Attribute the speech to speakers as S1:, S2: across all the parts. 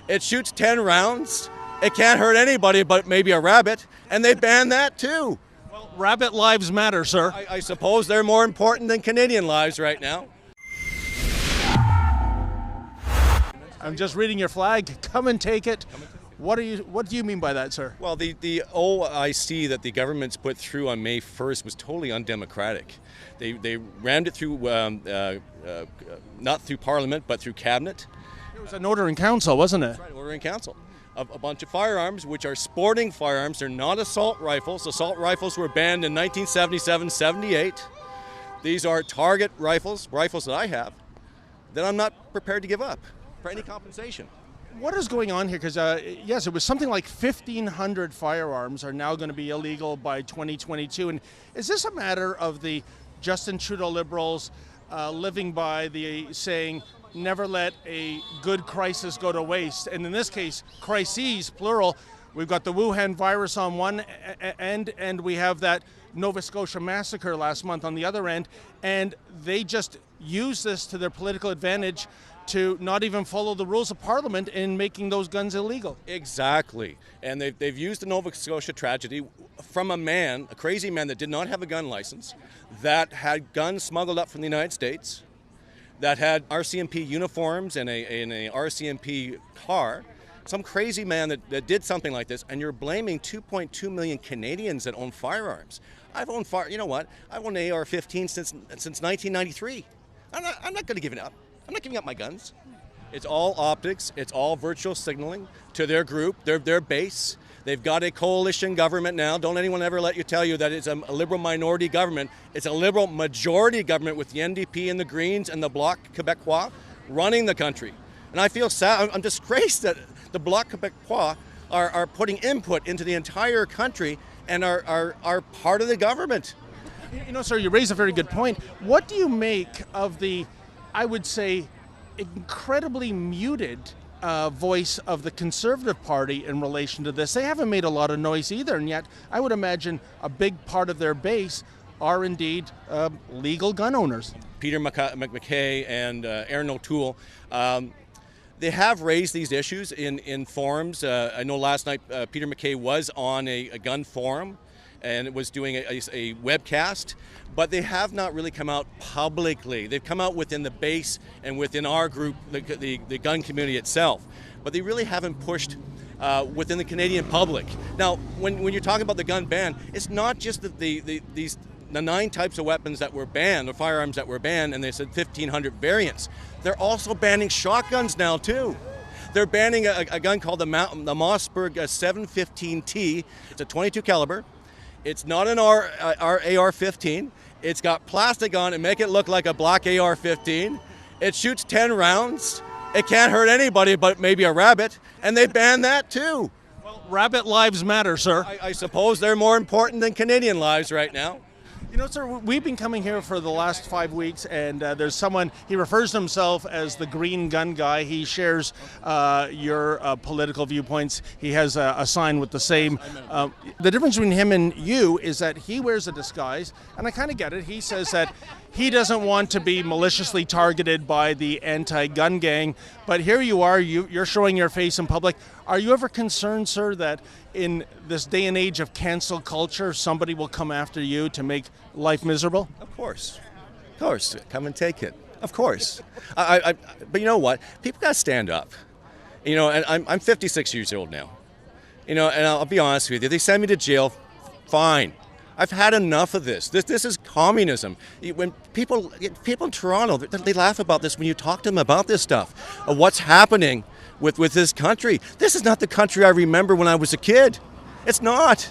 S1: It shoots 10 rounds. It can't hurt anybody but maybe a rabbit, and they banned that too.
S2: Well, rabbit lives matter, sir.
S1: I suppose they're more important than Canadian lives right now.
S2: I'm just reading your flag. Come and take it. What do you mean by that, sir?
S1: Well, the OIC that the government's put through on May 1st was totally undemocratic. They rammed it through, not through Parliament, but through Cabinet.
S2: It was an order in council, wasn't it?
S1: That's right, order in council. A bunch of firearms, which are sporting firearms. They're not assault rifles. Assault rifles were banned in 1977-78. These are target rifles that I have, that I'm not prepared to give up for any compensation.
S2: What is going on here? Because, yes, it was something like 1,500 firearms are now going to be illegal by 2022. And is this a matter of the Justin Trudeau Liberals living by the saying, never let a good crisis go to waste? And in this case, crises, plural. We've got the Wuhan virus on one end, and we have that Nova Scotia massacre last month on the other end. And they just use this to their political advantage to not even follow the rules of Parliament in making those guns illegal.
S1: Exactly. And they've used the Nova Scotia tragedy from a crazy man that did not have a gun license, that had guns smuggled up from the United States, that had RCMP uniforms and a RCMP car. Some crazy man that did something like this, and you're blaming 2.2 million Canadians that own firearms. I've owned you know what? I've owned an AR-15 since 1993. I'm not going to give it up. I'm not giving up my guns. It's all optics. It's all virtual signaling to their group, their base. They've got a coalition government now. Don't anyone ever let you tell you that it's a liberal minority government. It's a liberal majority government with the NDP and the Greens and the Bloc Québécois running the country. And I feel sad. I'm disgraced that the Bloc Québécois are putting input into the entire country and are part of the government.
S2: You know, sir, you raise a very good point. What do you make of the, I would say, incredibly muted voice of the Conservative Party in relation to this? They haven't made a lot of noise either, and yet I would imagine a big part of their base are indeed legal gun owners.
S1: Peter MacMackay and Aaron O'Toole, they have raised these issues in forums. I know last night Peter MacKay was on a gun forum and was doing a webcast, but they have not really come out publicly. They've come out within the base and within our group, the gun community itself, but they really haven't pushed within the Canadian public. Now, when you're talking about the gun ban, it's not just the 9 types of weapons that were banned, or firearms that were banned, and they said 1,500 variants. They're also banning shotguns now too. They're banning a gun called the Mossberg 715T. It's a 22 caliber. It's not an AR-15. It's got plastic on it, make it look like a black AR-15. It shoots 10 rounds. It can't hurt anybody but maybe a rabbit, and they banned that too.
S2: Well, rabbit lives matter, sir.
S1: I suppose they're more important than Canadian lives right now.
S2: You know, sir, we've been coming here for the last 5 weeks, and there's someone, he refers to himself as the green gun guy. He shares your political viewpoints. He has a sign with the same. The difference between him and you is that he wears a disguise, and I kind of get it. He says that he doesn't want to be maliciously targeted by the anti-gun gang, but here you are, you're showing your face in public. Are you ever concerned, sir, that in this day and age of cancel culture, somebody will come after you to make life miserable?
S1: Of course. Come and take it. Of course. But you know what? People got to stand up. You know, and I'm 56 years old now. You know, and I'll be honest with you. They send me to jail, fine. I've had enough of this. This is communism. When people in Toronto, they laugh about this when you talk to them about this stuff, of what's happening with this country. This is not the country I remember when I was a kid. It's not.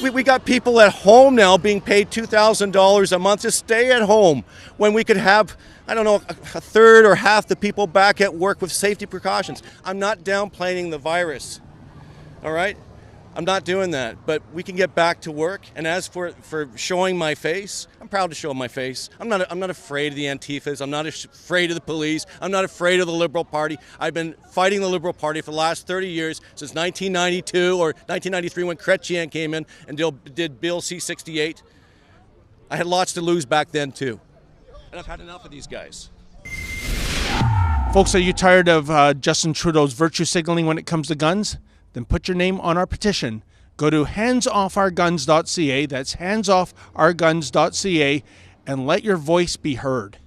S1: We got people at home now being paid $2,000 a month to stay at home when we could have, I don't know, a third or half the people back at work with safety precautions. I'm not downplaying the virus, all right? I'm not doing that, but we can get back to work. And as for showing my face, I'm proud to show my face. I'm not afraid of the Antifas. I'm not afraid of the police. I'm not afraid of the Liberal Party. I've been fighting the Liberal Party for the last 30 years, since 1992 or 1993 when Chrétien came in and did Bill C-68. I had lots to lose back then too. And I've had enough of these guys.
S2: Folks, are you tired of Justin Trudeau's virtue signaling when it comes to guns? Then put your name on our petition. Go to handsoffourguns.ca, that's handsoffourguns.ca, and let your voice be heard.